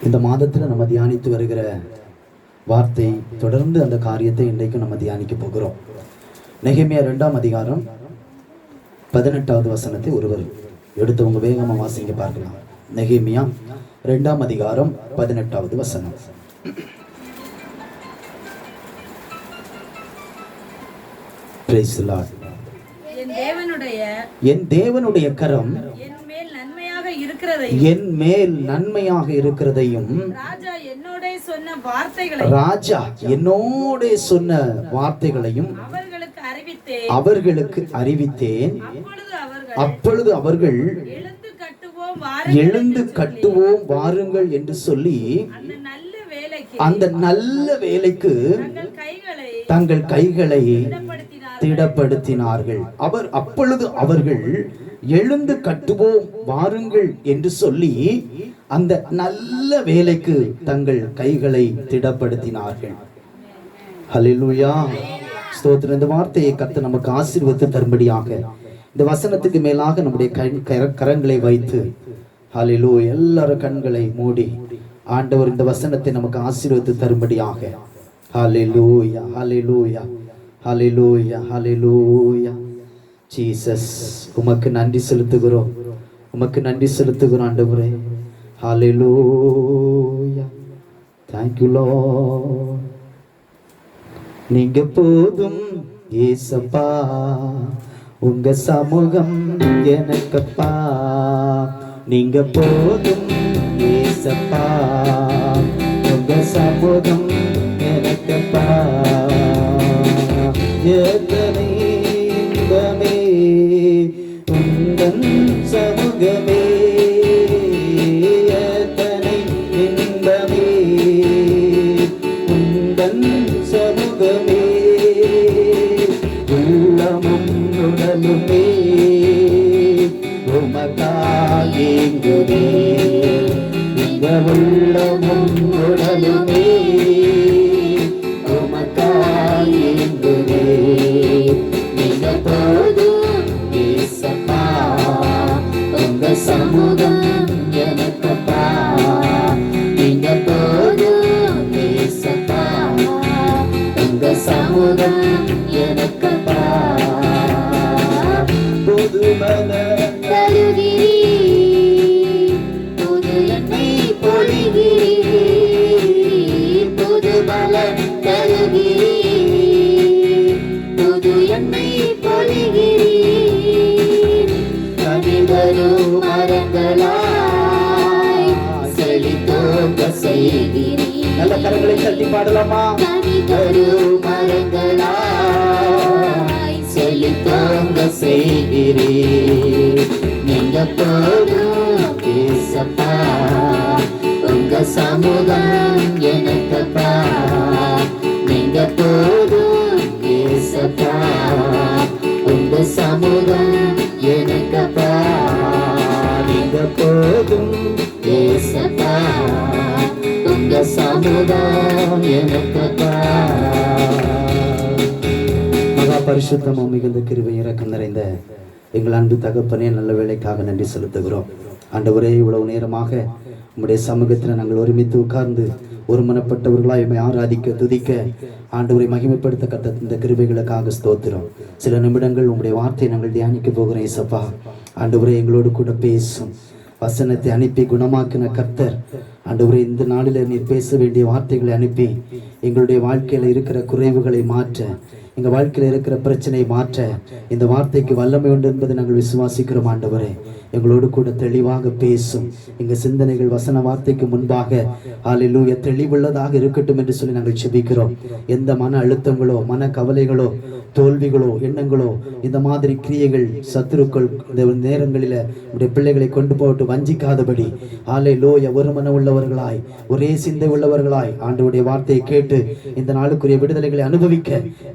இந்த மாதத்தில் நம்ம தியானித்து வருகிற வார்த்தை தொடர்ந்து அந்த காரியத்தை இன்றைக்கும் நம்ம தியானிக்க போகிறோம். நெகேமியா 2ஆம் அதிகாரம் 18வது வசனத்தை ஒருவர் எடுத்தவங்க வேகமாக வாசிங்க பார்க்கலாம். நெகேமியா 2ஆம் அதிகாரம் 18வது வசனம். Praise the Lord. என் தேவனுடைய கரம் என் மேல் நன்மையாக இருக்கிறதையும் ராஜா என்னோட சொன்ன வார்த்தைகளையும் அவர்களுக்கு அறிவித்தேன். அப்பொழுது அவர்கள் எழுந்து கட்டுவோம் வாருங்கள் என்று சொல்லி அந்த நல்ல வேலைக்கு தங்கள் கைகளை திடப்படுத்தினார்கள். அப்பொழுது அவர்கள் எழுந்து கட்டுவோம் வாருங்கள் என்று சொல்லி அந்த நல்ல வேலைக்கு தங்கள் கைகளை திடப்படுத்தினார்கள். ஹல்லேலூயா, ஸ்தோத்திரம். இந்த வார்த்தையை கர்த்தர் நமக்கு ஆசீர்வதித்து தரும்படியாக இந்த வசனத்துக்கு மேலாக நம்முடைய கரங்களை வைத்து ஹல்லேலூயா எல்லாரும் கண்களை மூடி ஆண்டவர் இந்த வசனத்தை நமக்கு ஆசீர்வதித்து தரும்படியாக ஹல்லேலூயா ஹல்லேலூயா ஹல்லேலூயா ஹல்லேலூயா. ஜீசஸ், உமக்கு நன்றி செலுத்துகிறோம், உமக்கு நன்றி செலுத்துகிறோம் ஆண்டவரே. ஹல்லேலூயா, thank you Lord. நீங்க போதும் ஏசப்பா, உங்க சமூகம் எனக்கப்பா. நீங்க போதும் ஏசப்பா, உங்க சமூகம் எனக்கப்பா. எத்தனை இன்பமே உந்தன் சமூகமே, எத்தனை இன்பமே உந்தன் சமூகமே. உள்ளமும் உடலுமே உமக்காயேங்குதே, இந்த உள்ளமும் உடலுமே உமக்காயேங்குதே. நீங்க போதும் ஏசப்பா, உங்க சமூகம் எனக்கப்பா. நீங்க போதும் ஏசப்பா, உங்க சமூகம் எனக்கப்பா. புது பலன் தருகிறீர், புது எண்ணெய் பொழிகிறீர். புது பலன் தருகிறீர், புது எண்ணெய் பொழிகிறீர். கனிவரும் மரங்களாய் செழித்தோங்க செய்கிறீர். நல்ல கரங்களை தட்டி பாடலாமா? கனிவரும் மரங்களாய் செழித்தோங்க செய்கிறீர். நீங்க போதும் ஏசப்பா, உங்க சமூகம் எனக்கப்பா. நீங்க போதும் ஏசப்பா, உங்க சமூகம் எனக்கப்பா. நீங்க போதும் ஏசப்பா, உங்க சமூகம் எனக்கப்பா. மகா பரிசுத்தமும் மிகுந்த கிருபை இரக்கம் நிறைந்த எங்கள் அன்பு தகப்பனே, நல்ல வேலைக்காக நன்றி செலுத்துகிறோம் ஆண்டவரே. இவ்வளவு நேரமாக உம்முடைய சமூகத்தில் நாங்கள் ஒருமித்து உட்கார்ந்து ஒருமனப்பட்டவர்களாக எம்மை ஆராதிக்க துதிக்க ஆண்டவரை மகிமைப்படுத்த கத்த இந்த கிருபைகளுக்காக ஸ்தோத்திரம். சில நிமிடங்கள் உங்களுடைய வார்த்தையை நாங்கள் தியானிக்க போகிறோம் ஏசப்பா. ஆண்டவரை எங்களோடு கூட பேசும் வசனத்தை அனுப்பி குணமாக்கின கர்த்தர் ஆண்டவரை இந்த நாளில் நீர் பேச வேண்டிய வார்த்தைகளை அனுப்பி எங்களுடைய வாழ்க்கையில் இருக்கிற குறைவுகளை மாற்ற, எங்கள் வாழ்க்கையில் இருக்கிற பிரச்சனையை மாற்ற இந்த வார்த்தைக்கு வல்லமை உண்டு என்பதை நாங்கள் விசுவாசிக்கிறோம் ஆண்டவரே. எங்களோடு கூட தெளிவாக பேசும் எங்கள் சிந்தனைகள் வசன வார்த்தைக்கு முன்பாக ஹல்லேலூயா தெளிவுள்ளதாக இருக்கட்டும் என்று சொல்லி நாங்கள் செபிக்கிறோம். எந்த மன அழுத்தங்களோ, மன கவலைகளோ, தோல்விகளோ, எண்ணங்களோ, இந்த மாதிரி கிரியைகள் சத்துருக்கள் இந்த நேரங்களில் உடைய பிள்ளைகளை கொண்டு போட்டு வஞ்சிக்காதபடி ஹல்லேலூயா ஒரு மன உள்ளவர்களாய், ஒரே சிந்தை உள்ளவர்களாய் ஆண்டவருடைய வார்த்தையை கேட்டு இந்த நாளுக்குரிய விடுதலைகளை அனுபவிக்க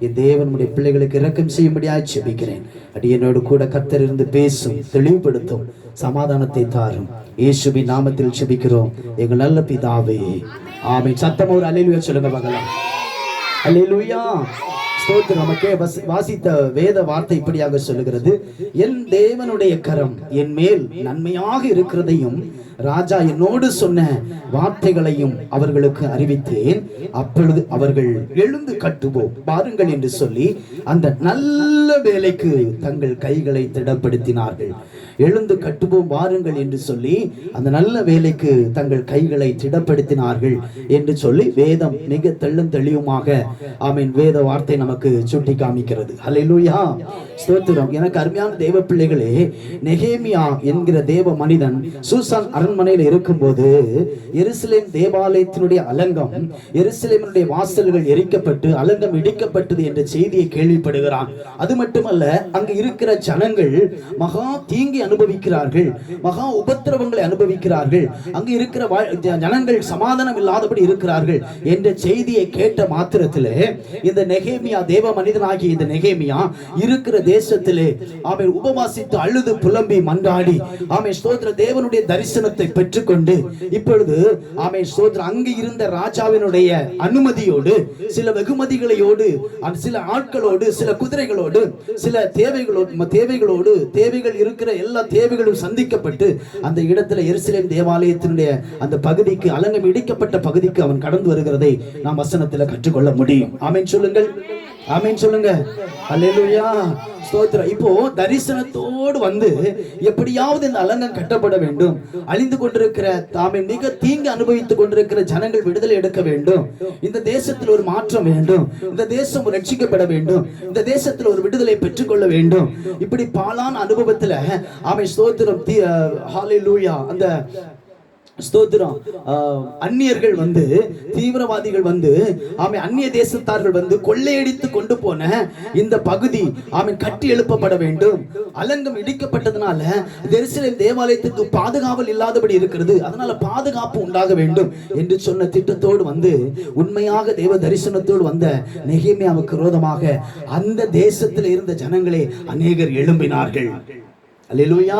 என் தேவன் உடைய பிள்ளைகளுக்கு இரக்கம் செய்யும்படியாய் செபிக்கிறேன். அடியனோடு கூட கர்த்தர் இருந்து பேசும், தெளிவுபடுத்தும், சமாதானத்தை தாரும். இயேசுவின் நாமத்தில் செபிக்கிறோம் எங்கள் நல்ல பிதாவே, ஆமென். சத்தமா ஒரு அல்லேலூயா சொல்லுங்க பார்க்கலாம். அல்லேலூயா. ஸ்தோத்திரம். நமக்கே வாசித்த வேத வார்த்தை இப்படியாக சொல்லுகிறது, என் தேவனுடைய கரம் என் மேல் நன்மையாக இருக்கிறதையும் ராஜா என்னோடு சொன்ன வார்த்தைகளையும் அவர்களுக்கு அறிவித்தேன். அப்பொழுது அவர்கள் எழுந்து கட்டுவோம் பாருங்கள் என்று சொல்லி அந்த நல்ல வேலைக்கு தங்கள் கைகளை திடப்படுத்தினார்கள். எழுந்து கட்டுவோம் வாருங்கள் என்று சொல்லி அந்த நல்ல வேலைக்கு தங்கள் கைகளை திடப்படுத்தினார்கள் என்று சொல்லி வேதம் மிக தெள்ளும் தெளிவுமாக ஆமீன் வேத வார்த்தை நமக்கு சுட்டி காமிக்கிறது. ஹல்லேலூயா, ஸ்தோத்திரம். எனக்கு அருமையான தேவ பிள்ளைகளே, நெகேமியா என்கிற தேவ மனிதன் சூசான் அரண்மனையில் இருக்கும்போது எருசலேம் தேவாலயத்தினுடைய அலங்கம், எருசலேமினுடைய வாசல்கள் எரிக்கப்பட்டு அலங்கம் இடிக்கப்பட்டது என்ற செய்தியை கேள்விப்படுகிறான். அது மட்டுமல்ல, அங்கு இருக்கிற ஜனங்கள் மகா தீங்கி அனுபவிக்கிறார்கள், மகா உபத்திரவங்களை அனுபவிக்கிறார்கள், அங்கு இருக்கிற ஜனங்கள் சமாதானம் இல்லாதபடி இருக்கிறார்கள் என்ற செய்தியை கேட்ட மாத்திரத்திலே இந்த நெகேமியா தேவ மனிதனாகிய இந்த நெகேமியா இருக்கிற தேசத்திலே அவன் உபவாசித்து அழுது புலம்பி மன்றாடி ஆமே ஸ்தோத்திர தேவனுடைய தரிசனத்தை பெற்றுக்கொண்டு இப்பொழுது ஆமே ஸ்தோத்திர அங்கு இருந்த ராஜாவினுடைய அனுமதியோடு சில வெகுமதிகளோடு சில ஆட்களோடு சில குதிரைகளோடு சில தேவைகள் இருக்கிற எல்லா தேவைகளும் சந்திக்கப்பட்டு அந்த இடத்துல எருசலேம் தேவாலயத்தினுடைய அந்த பகுதிக்கு அலங்கம் இடிக்கப்பட்ட பகுதிக்கு அவன் கடந்து வருகிறதை நாம் வசனத்தில் கற்றுக்கொள்ள முடியும். ஆமென் சொல்லுங்கள், ஆமென் சொல்லுங்க. அல்லேலூயா, ஸ்தோத்திரம். இப்போ தரிசனத்தோடு வந்து எப்படியாவது இந்த அலங்கம் கட்டப்பட வேண்டும், அழிந்து கொண்டிருக்கிற தாமே மிக தீங்கு அனுபவித்துக் கொண்டிருக்கிற ஜனங்கள் விடுதலை எடுக்க வேண்டும், இந்த தேசத்தில் ஒரு மாற்றம் வேண்டும், இந்த தேசம் ரட்சிக்கப்பட வேண்டும், இந்த தேசத்தில் ஒரு விடுதலை பெற்றுக்கொள்ள வேண்டும். இப்படி பாலான அனுபவத்துல ஆமென் ஸ்தோத்திரம். ஹல்லேலூயா. அந்த ஸ்தோத்திரம். அந்நியர்கள் வந்து தீவிரவாதிகள் வந்து ஆமென் அந்நிய தேசத்தார்கள் வந்து கொள்ளையடித்து கொண்டு போன இந்த பகுதி ஆமென் கட்டி எழுப்பப்பட வேண்டும். அலங்கம் இடிக்கப்பட்டதனால எருசலேம் தேவாலயத்துக்கு பாதுகாவல் இல்லாதபடி இருக்கிறது, அதனால பாதுகாப்பு உண்டாக வேண்டும் என்று சொன்ன திட்டத்தோடு வந்து உண்மையாக தேவ தரிசனத்தோடு வந்த நெகேமியாவுக்கு விரோதமாக அந்த தேசத்தில் இருந்த ஜனங்களே அநேகர் எழும்பினார்கள். அல்லேலூயா,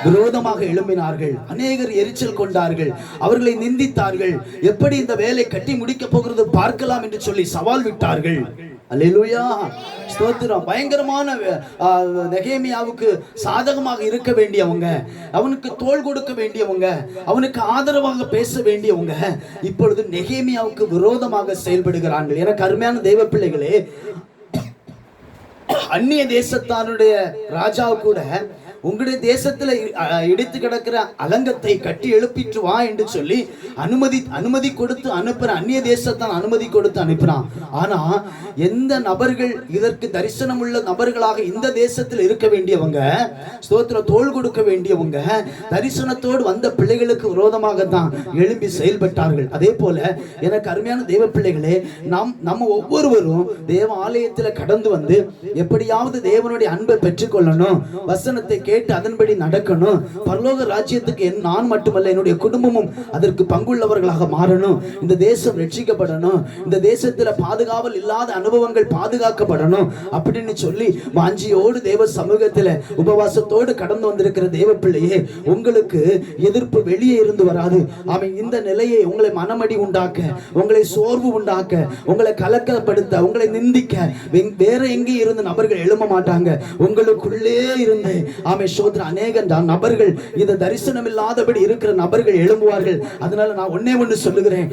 விரோதமாக எழும்பினார்கள். அநேகர் எரிச்சல் கொண்டார்கள், அவர்களை நிந்தித்தார்கள். எப்படி இந்த வேலை கட்டி முடிக்க போகிறது பார்க்கலாம் என்று சொல்லி சவால் விட்டார்கள். அல்லேலூயா, ஸ்தோத்திரம். பயங்கரமான நெகேமியாவுக்கு சாதகமாக இருக்க வேண்டியவங்க, அவனுக்கு தோள் கொடுக்க வேண்டியவங்க, அவனுக்கு ஆதரவாக பேச வேண்டியவங்க இப்பொழுது நெகேமியாவுக்கு விரோதமாக செயல்படுகிறார்கள். எனக்கு அருமையான தெய்வ பிள்ளைகளே, அந்நிய தேசத்தானுடைய ராஜா கூட உங்களுடைய தேசத்துல இடித்து கிடக்கிற அலங்கத்தை கட்டி எழுப்பிட்டு வா என்று சொல்லி அனுமதி கொடுத்து அனுப்புற அந்நிய தேசத்தான் அனுமதி கொடுத்து அனுப்புறான். ஆனா எந்த நபர்கள் இதற்கு தரிசனம் உள்ள நபர்களாக இந்த தேசத்தில் இருக்க வேண்டியவங்க, ஸ்தோத்திர தோள் கொடுக்க வேண்டியவங்க, தரிசனத்தோடு வந்த பிள்ளைகளுக்கு விரோதமாக தான் எழும்பி செயல்பட்டார்கள். அதே போல எனக்கு அருமையான தேவ பிள்ளைகளே, நம்ம ஒவ்வொருவரும் தேவ ஆலயத்தில் கடந்து வந்து எப்படியாவது தேவனுடைய அன்பை பெற்றுக்கொள்ளணும், வசனத்தை கேட்டு அதன்படி நடக்கணும், பரலோக ராஜ்யத்துக்கு நான் மட்டுமல்ல என்னுடைய குடும்பமும் அதற்கு பங்குள்ளவர்களாக மாறணும், இந்த தேசம் ரட்சிக்கப்படணும், இந்த தேசத்துல பாதுகாவல் இல்லாத அனுபவங்கள் பாதுகாக்கப்படணும் அப்படின்னு சொல்லி வாஞ்சியோடு தேவ சமூகத்துல உபவாசத்தோடு கடந்து வந்திருக்கிற தேவ பிள்ளையே, உங்களுக்கு எதிர்ப்பு வெளியே இருந்து வராது. அவன் இந்த நிலையை உங்களை மனமடி உண்டாக்க, உங்களை சோர்வு உண்டாக்க, உங்களை கலக்கப்படுத்த, உங்களை நிந்திக்க வேற எங்கே இருந்து நபர்கள் எழும்ப மாட்டாங்க. உங்களுக்குள்ளே இருந்து அநேக நபர்கள், இந்த தரிசனம் இல்லாதபடி இருக்கிற நபர்கள் எழும்புவார்கள். அதனால நான் ஒண்ணு சொல்லுகிறேன்,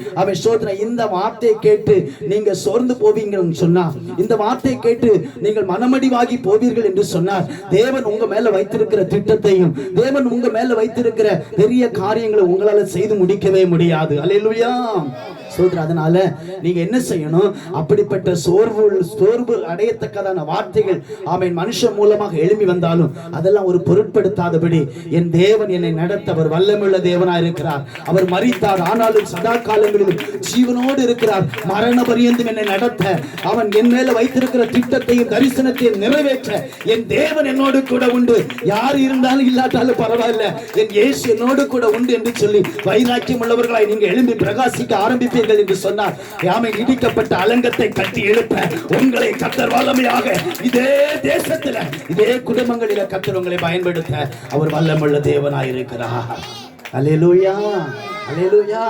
இந்த வார்த்தையை கேட்டு நீங்க சோர்ந்து போவீங்கன்னு சொன்னா, இந்த வார்த்தையை கேட்டு நீங்கள் மனமடிவாகி போவீர்கள் என்று சொன்னார், தேவன் உங்க மேல வைத்திருக்கிற திட்டத்தையும் தேவன் உங்க மேல வைத்திருக்கிற பெரிய காரியங்களை உங்களால செய்து முடிக்கவே முடியாது. அல்லேலூயா. அதனால நீங்க என்ன செய்யணும், அப்படிப்பட்ட சோர்வு அடையத்தக்கதான வார்த்தைகள் ஆமென் மனுஷன் மூலமாக எழும்பி வந்தாலும் அதெல்லாம் ஒரு பொருட்படுத்தாதபடி என் தேவன் என்னை நடத்த அவர் வல்லமையுள்ள தேவனாய் இருக்கிறார். அவர் மரித்தார், ஆனாலும் சதா காலங்களிலும் ஜீவனோடு இருக்கிறார். மரண பரியந்தம் என்னை நடத்த, அவன் என் மேல வைத்திருக்கிற திட்டத்தையும் தரிசனத்தையும் நிறைவேற்ற என் தேவன் என்னோடு கூட உண்டு. யார் இருந்தாலும் இல்லாட்டாலும் பரவாயில்ல, என் இயேசு என்னோடு கூட உண்டு என்று சொல்லி வைராக்கியம் உள்ளவர்களாய் நீங்க எழும்பி பிரகாசிக்க ஆரம்பிப்பீர்கள் என்று சொன்னார். ஆமென். இடிக்கப்பட்ட அலங்கத்தை கட்டி எழுப்ப உங்களை கர்த்தர் வல்லமையாக இதே தேசத்தில் இதே குடும்பங்களில் கர்த்தர் உங்களை பயன்படுத்த அவர் வல்லமையுள்ள தேவனாய் இருக்கிறார். அல்லேலூயா, அல்லேலூயா.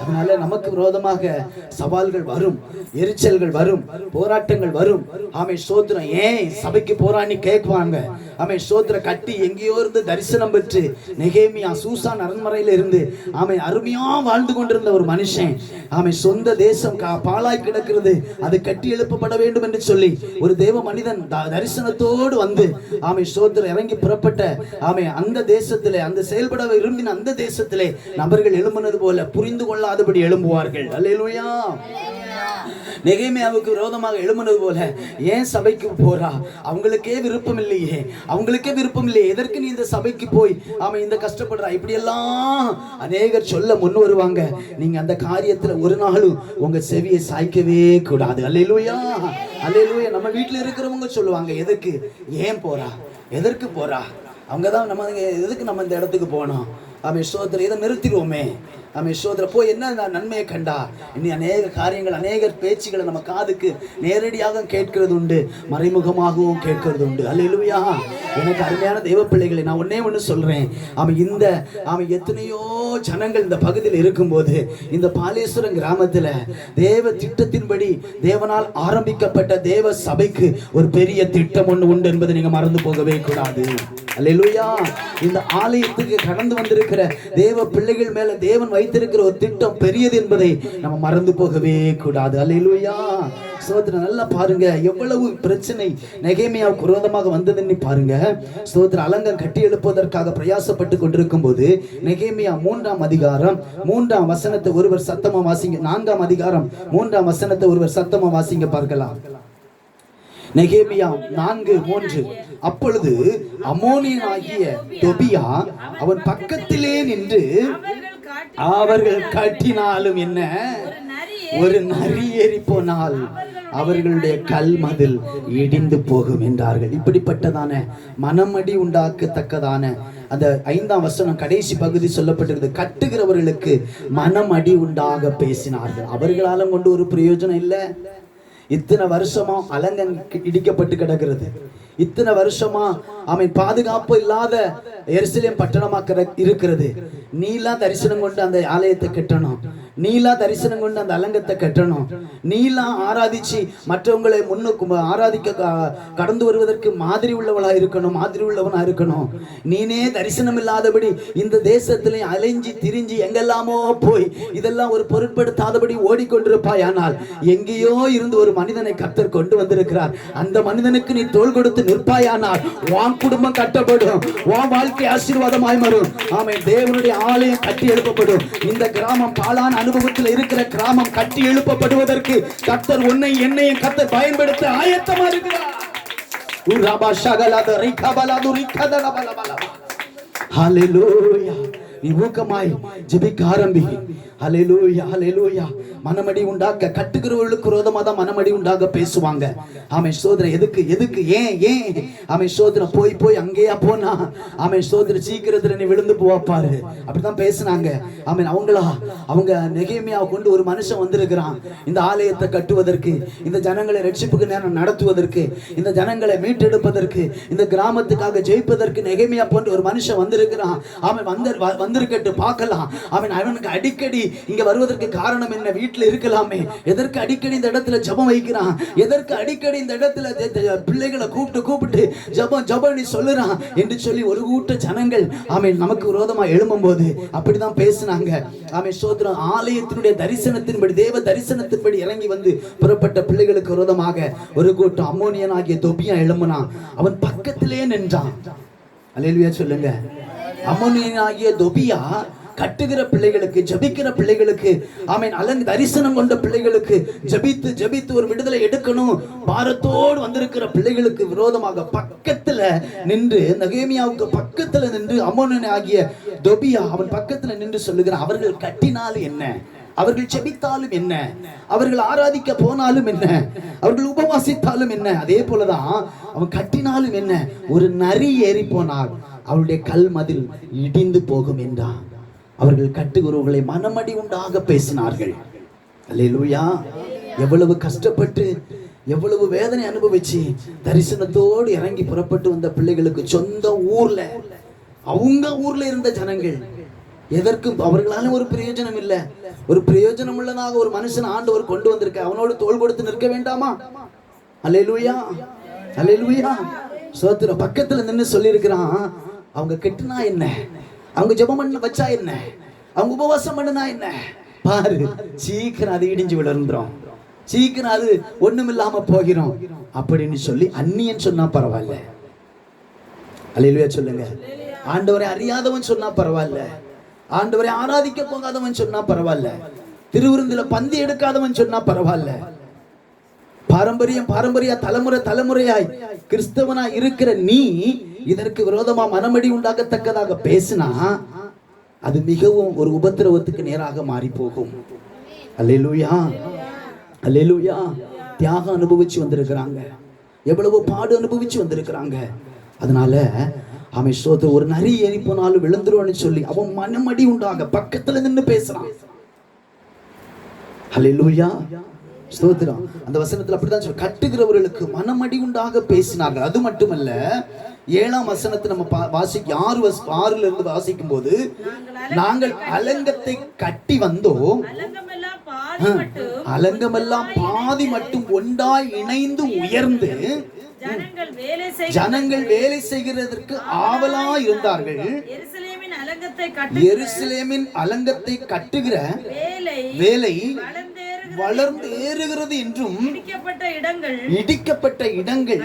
அதனால நமக்கு விரோதமாக சவால்கள் வரும், எரிச்சல்கள் வரும், போராட்டங்கள் வரும். ஆமே ஸ்தோத்திரம். ஏன் சபைக்கு போராணி கேட்குவாங்க. ஆமே ஸ்தோத்திரம். கட்டி எங்கேயோ இருந்து தரிசனம் பெற்று நெகேமியா சூசான் அரண்மனையில இருந்து ஆமே அருமையா வாழ்ந்து கொண்டிருந்த ஒரு மனுஷன், ஆமே சொந்த தேசம் பாழாய் கிடக்கிறது, அது கட்டி எழுப்பப்பட வேண்டும் என்று சொல்லி ஒரு தேவ மனிதன் தரிசனத்தோடு வந்து ஆமே ஸ்தோத்திரம் இறங்கி புறப்பட்ட ஆமே அந்த தேசத்திலே, அந்த செயல்பட விரும்பின அந்த தேசத்திலே நபர்கள் எழும்பினது போல புரிந்து கொள்ளாதபடி எழும்புவார்கள். அல்லேலூயா. நெகேமியாவுக்கு விரோதமாக எழும்பினது போல ஏன் சபைக்கு போறா? அவங்களுக்கே விருப்பம் இல்லையே, அவங்களுக்கே விருப்பம் இல்லையே, எதற்கு நீ இந்த சபைக்கு போய் அவன் இந்த கஷ்டப்படுறா? இப்படி எல்லாம் அநேகர் சொல்ல முன் வருவாங்க. நீங்க அந்த காரியத்துல ஒரு நாளும் உங்க செவியை சாய்க்கவே கூடாது. அல்லேலூயா, அல்லேலூயா. நம்ம வீட்டுல இருக்கிறவங்க சொல்லுவாங்க, எதுக்கு, ஏன் போறா, எதற்கு போறா? அவங்கதான் நம்ம எதுக்கு நம்ம இந்த இடத்துக்கு போனோம்? ஆமே ஸ்தோத்திரம். இதை நிறுத்திடுவோமே. ஆமே ஸ்தோத்திரம். போய் என்ன நன்மையை கண்டா? இனி அநேக காரியங்கள், அநேக பேச்சுகளை நம்ம காதுக்கு நேரடியாக கேட்கிறது உண்டு, மறைமுகமாகவும் கேட்கிறது உண்டு. அல்லேலூயா. எனக்கு அருமையான தெய்வ பிள்ளைகளை, நான் ஒன்னே ஒன்று சொல்றேன். அவன் எத்தனையோ ஜனங்கள் இந்த பகுதியில் இருக்கும்போது, இந்த பாலேஸ்வரம் கிராமத்தில் தேவ திட்டத்தின்படி தேவனால் ஆரம்பிக்கப்பட்ட தேவ சபைக்கு ஒரு பெரிய திட்டம் ஒன்று உண்டு என்பதை நீங்க மறந்து போகவே கூடாது. அல்லேலூயா. இந்த ஆலயத்துக்கு கடந்து வந்திருக்கிற தேவ பிள்ளைகள் மேல தேவன் வைத்திருக்கிற ஒரு திட்டம் பெரியது என்பதை நம்ம மறந்து போகவே கூடாது. அல்லேலூயா. ஸ்தோத்திரம். நல்லா பாருங்க, எவ்வளவு பிரச்சனை நெகேமியாவுக்கு விரோதமாக வந்ததுன்னு பாருங்க. ஸ்தோத்திரம். அலங்கம் கட்டி எழுப்புவதற்காக பிரயாசப்பட்டு கொண்டிருக்கும் போது நெகேமியா 3ஆம் அதிகாரம் 3ஆம் வசனத்தை ஒருவர் சத்தமா வாசிங்க. 4ஆம் அதிகாரம் 3ஆம் வசனத்தை ஒருவர் சத்தமா வாசிங்க பார்க்கலாம். நெகேமியா 4:3. அப்பொழுது அம்மோனியனாகிய தொபியா அவன் பக்கத்திலே நின்று, அவர்கள் கட்டினாலும் என்ன, ஒரு நரி ஏறி போனால் அவர்களுடைய கல் மதில் இடிந்து போகும் என்றார்கள். இப்படிப்பட்டதான மனமடி உண்டாக்கத்தக்கதான அந்த 5ஆம் வசனம் கடைசி பகுதி சொல்லப்பட்டிருக்கிறது. கட்டுகிறவர்களுக்கு மனமடி உண்டாக பேசினார்கள். அவர்களாலும் கொண்டு ஒரு பிரயோஜனம் இல்லை. இத்தனை வருஷமா அலங்கம் இடிக்கப்பட்டு கிடக்கிறது. இத்தனை வருஷமா அவன் பாதுகாப்பு இல்லாத எருசலேம் பட்டணமா இருக்கிறது. நீலா தரிசனம் கொண்டு அந்த ஆலயத்தை கட்டணும், நீலா தரிசனம் கொண்டு அந்த அலங்கத்தை கட்டணும், நீலா ஆராதிச்சு மற்றவங்களை முன்னுக்கு ஆராதிக்க கடந்து வருவதற்கு மாதிரி உள்ளவளா இருக்கணும், மாதிரி உள்ளவனா இருக்கணும். நீனே தரிசனம் இல்லாதபடி இந்த தேசத்திலே அலைஞ்சி திரிஞ்சி எங்கெல்லாமோ போய் இதெல்லாம் ஒரு பொருட்படுத்தாதபடி ஓடிக்கொண்டிருப்பாய். ஆனால் எங்கேயோ இருந்து ஒரு மனிதனை கர்த்தர் கொண்டு வந்திருக்கிறார். அந்த மனிதனுக்கு நீ தோள் கொடுத்து நிற்பாயானால் உன் குடும்பம் கட்டப்படும், உன் வாழ்க்கை ஆசீர்வாதமாய் மாறும். ஆமென். தேவனுடைய ஆலயம் கட்டி எழுப்பப்படும். இந்த கிராமம் பாலான அனுபவத்தில் இருக்கிற கிராமம் கட்டி எழுப்பப்படுவதற்கு கர்த்தர் உன்னை என்னையும் கர்த்தர் பயன்படுத்த ஆயத்தமா இருக்கிறார். ஹல்லேலூயா. நீ ஊக்கமாய் ஜெபிக்க ஆரம்பி. ஹல்லேலூயா, ஹல்லேலூயா. மனமடி உண்டாக்க கட்டுகிறவர்களுக்கு விரோதமா தான் மனமடி உண்டாக பேசுவாங்க. ஆமென் ஸ்தோத்திரம். எதுக்கு ஏன் ஆமென் ஸ்தோத்திரம். போய் அங்கேயா போனா ஆமென் ஸ்தோத்திரம் சீக்கிரத்துல நீ விழுந்து போவாப்பாரு. அப்படிதான் பேசுனாங்க. ஆமென். அவங்க நெகேமியாவை கொண்டு ஒரு மனுஷன் வந்திருக்கிறான் இந்த ஆலயத்தை கட்டுவதற்கு, இந்த ஜனங்களை ரட்சிப்புக்கு நேரம் நடத்துவதற்கு, இந்த ஜனங்களை மீட்டெடுப்பதற்கு, இந்த கிராமத்துக்காக ஜெயிப்பதற்கு நெகேமியா போன்ற ஒரு மனுஷன் வந்திருக்கிறான். அவன் வந்திருக்கட்டு பார்க்கலாம். அவனுக்கு அடிக்கடி இங்க வருவதற்கு காரணம் என்ன? வீட்டுல இருக்கலாமே. எதற்கு அடிக்கடி இந்த இடத்துல ஜெபம் வைக்கிறான்? எதற்கு அடிக்கடி இந்த இடத்துல பிள்ளைகளை கூப்பிட்டு ஜெபம் நீ சொல்லுறான் என்று சொல்லி ஒரு கூட்ட ஜனங்கள் ஆமென் நமக்கு விரோதமா எழும்பும் போது அப்படிதான் பேசினாங்க. ஆமென் ஸ்தோத்திரம். ஆலயத்தினுடைய தரிசனத்தின்படி, தேவ தரிசனத்தின்படி இறங்கி வந்து புறப்பட்ட பிள்ளைகளுக்கு விரோதமாக ஒரு கூட்டம் அம்மோனியனாகிய தொபியா எழும்பினான். அவன் பக்கத்திலே நின்றான். அல்லேலூயா சொல்லுங்க. அம்மோனியனாகிய தொபியா கட்டுகிற பிள்ளைகளுக்கு, ஜபிக்கிற பிள்ளைகளுக்கு, ஆமென் அலங்கு தரிசனம் கொண்ட பிள்ளைகளுக்கு, ஜபித்து ஒரு விடுதலை எடுக்கணும் பாரத்தோடு வந்திருக்கிற பிள்ளைகளுக்கு விரோதமாக பக்கத்துல நின்று, நெகேமியாவுக்கு பக்கத்துல நின்று அம்மோனியனாகிய தொபியா அவன் பக்கத்துல நின்று சொல்லுகிறான், அவர்கள் கட்டினாலும் என்ன, அவர்கள் ஜெபித்தாலும் என்ன, அவர்கள் ஆராதிக்க போனாலும் என்ன, அவர்கள் உபவாசித்தாலும் என்ன, அதே போலதான் அவன் கட்டினாலும் என்ன, ஒரு நரி ஏறி போனால் அவருடைய கல் மதில் இடிந்து போகும் என்றான். அவர்கள் கட்டுகிறவர்களை மனமடி உண்டாக பேசினார்கள். அல்லேலூயா. எவ்வளவு கஷ்டப்பட்டு எவ்வளவு வேதனை அனுபவிச்சு தரிசனத்தோடு இறங்கி புறப்பட்டு வந்த பிள்ளைகளுக்கு சொந்த ஊர்ல, அவங்க ஊர்ல இருந்த ஜனங்கள் எதற்கும் அவர்களால ஒரு பிரயோஜனம் இல்லை. ஒரு பிரயோஜனம் உள்ளதாக ஒரு மனுஷன் ஆண்டவர் கொண்டு வந்திருக்க, அவனோடு தோள் கொடுத்து நிற்க வேண்டாமா? அல்லேலூயா, அல்லேலூயா. ஸ்தோத்திரம். பக்கத்துல நின்று சொல்லி இருக்கிறான், அவங்க கெட்டுனா என்ன, அவங்க ஜெபம் பண்ண வச்சா என்ன, அவங்க உபவாசம் பண்ணுனா என்ன, பாரு சீக்கிரம் அது இடிஞ்சு விழுந்துரும், சீக்கிரம் அது ஒண்ணும் இல்லாம போகிறோம் அப்படின்னு சொல்லி அந்நியன் சொன்னா பரவாயில்ல. அல்லேலூயா சொல்லுங்க. ஆண்டவரை அறியாதவன் சொன்னா பரவாயில்ல, ஆண்டவரை ஆராதிக்க போகாதவன் சொன்னா பரவாயில்ல, திருவிருந்துல பந்தி எடுக்காதவன் சொன்னா பரவாயில்ல, பாரம்பரிய தலைமுறையாய் கிறிஸ்தவனா இருக்கிற நீ இதற்கு விரோதமா மனமடி உண்டாகத்தக்கதாக பேசினா அது மிகவும் ஒரு உபத்திரவத்துக்கு நேராக மாறி போகும். அல்லேலூயா, அல்லேலூயா. தியாகம் அனுபவிச்சு வந்திருக்கிறாங்க, எவ்வளவு பாடு அனுபவிச்சு வந்திருக்கிறாங்க. அதனால அவன் சோதர் ஒரு நரி ஏறி போனாலும் விழுந்துருவான்னு சொல்லி அவன் மனமடி உண்டாக பக்கத்துல நின்று பேசுறான். அல்லேலூயா, ஸ்தோத்திரம். அந்த வசனத்துல அப்படிதான் சொல்லி கட்டுகிறவர்களுக்கு மனமடி உண்டாக பேசினார்கள். அது மட்டுமல்ல, 7ஆம் வசனத்தை நம்ம வாசிக்க 6ல இருந்து வாசிக்கும் போது, நாங்கள் அலங்கத்தை கட்டி வந்தோம், அலங்கமெல்லாம் பாதி மட்டும் ஒன்றாய் இணைந்து உயர்ந்து ஜனங்கள் வேலை செய்கிறதற்கு ஆவலா இருந்தார்கள். எருசலேமின் அலங்கத்தை கட்டுகிற வேலை வளர்ந்து ஏறுகிறது என்றும், இடிக்கப்பட்ட இடங்கள்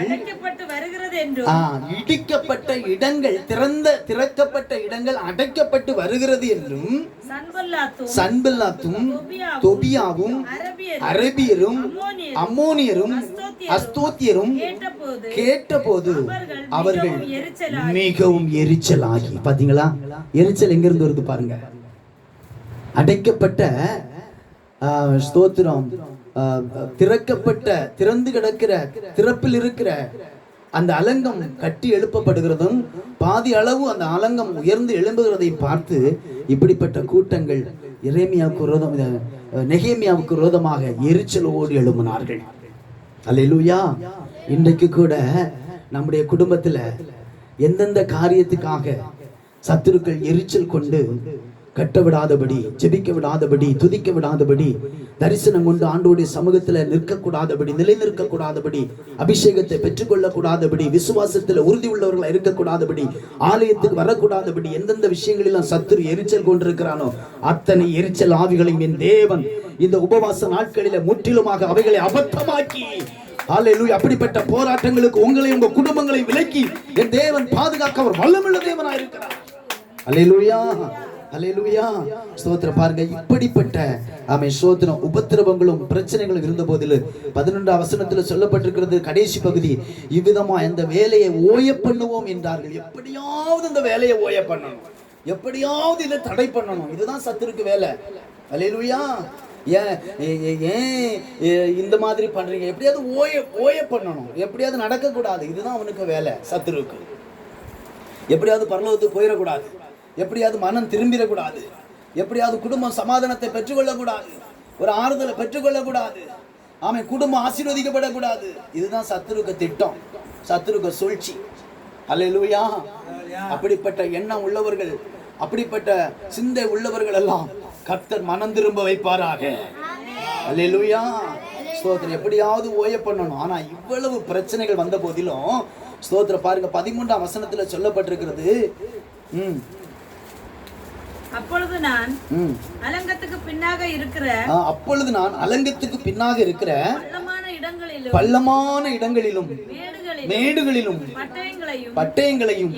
திறக்கப்பட்ட இடங்கள் அடைக்கப்பட்டு வருகிறது என்றும் சன்பல்லாத்தும் தொபியாவும் அரபியரும் அம்மோனியரும் அஸ்தோத்தியரும் கேட்டபோது அவர்கள் மிகவும் எரிச்சலாகி. பாத்தீங்களா, எரிச்சல் எங்க இருந்து வருது பாருங்க. அடைக்கப்பட்ட ஸ்தோத்திரம், திறக்கப்பட்ட திறந்து கிடக்கிற திறப்பில் இருக்கிற அந்த அலங்கம் கட்டி எழுப்பப்படுகிறதும் பாதி அளவு அந்த அலங்கம் உயர்ந்து எழும்புகிறதை பார்த்து இப்படிப்பட்ட கூட்டங்கள் நெகேமியாவுக்கு விரோதமாக எரிச்சலோடு எழும்பினார்கள். அல்லேலூயா. இன்றைக்கு கூட நம்முடைய குடும்பத்துல எந்தெந்த காரியத்துக்காக சத்துருக்கள் எரிச்சல் கொண்டு கட்ட விடாதபடி, ஜெபிக்க விடாதபடி, துதிக்க விடாதபடி, தரிசனம் கொண்டு ஆண்டவருடைய சமூகத்துல நிற்கக்கூடாதபடி, நிலை நிற்கக்கூடாதபடி, அபிஷேகத்தை பெற்றுக்கொள்ள கூடாதபடி, விசுவாசத்துல உறுதி உள்ளவர்களா இருக்கக்கூடாதபடி, ஆலயத்துக்கு வரக்கூடாதபடி எந்தெந்த விஷயங்களெல்லாம் சத்துரு எரிச்சல் கொண்டிருக்கிறானோ அத்தனை எரிச்சல் ஆவிகளையும் என் தேவன் இந்த உபவாச நாட்களில முற்றிலுமாக அவைகளை அபத்தமாக்கி, அல்லேலூயா, அப்படிப்பட்ட போராட்டங்களுக்கு உங்களை உங்க குடும்பங்களை விலக்கி என் தேவன் பாதுகாக்க அவர் வல்லமுள்ள தேவனாய் இருக்கிறார். அல்லேலூயா, அல்லேலூயா. ஸ்தோத்திரம். பாருங்க, இப்படிப்பட்ட ஸ்தோத்திரம் உபத்திரவங்களும் பிரச்சனைகளும் இருந்த போதிலும் 11ஆம் வசனத்துல சொல்லப்பட்டிருக்கிறது கடைசி பகுதி, இவ்விதமா இந்த வேலையை ஓய பண்ணுவோம் என்றார்கள். எப்படியாவது இந்த வேலையை ஓய பண்ணணும், எப்படியாவது இதை தடை பண்ணணும், இதுதான் சத்துருக்கு வேலை. அல்லேலூயா. ஏன் இந்த மாதிரி பண்றீங்க, எப்படியாவது ஓய பண்ணணும், எப்படியாவது நடக்க கூடாது, இதுதான் அவனுக்கு வேலை. சத்துருக்கு எப்படியாவது பரலோகத்துக்கு போயிடக்கூடாது, எப்படியாவது மனம் திரும்பிடக்கூடாது, எப்படியாவது குடும்பம் சமாதானத்தை பெற்றுக்கொள்ளக்கூடாது, ஒரு ஆறுதலை பெற்றுக்கொள்ளக்கூடாது, அவன் குடும்பம் ஆசீர்வதிக்கப்படக்கூடாது. இதுதான் சத்துருக்க திட்டம், சத்துருக்க சூழ்ச்சி. அல்லேலூயா. அப்படிப்பட்ட எண்ணம் உள்ளவர்கள், அப்படிப்பட்ட சிந்தை உள்ளவர்கள் எல்லாம் கர்த்தர் மனம் திரும்ப வைப்பாராக. அல்லேலூயா. ஸ்தோத்திரம். எப்படியாவது ஓய பண்ணணும். ஆனா இவ்வளவு பிரச்சனைகள் வந்த போதிலும் ஸ்தோத்திரம் பாருங்க, 13ஆம் வசனத்துல சொல்லப்பட்டிருக்கிறது, அப்பொழுது நான் அலங்கத்துக்கு பின்னாக இருக்கிற பள்ளமான இடங்களிலும் மேடுகளிலும் பட்டயங்களையும்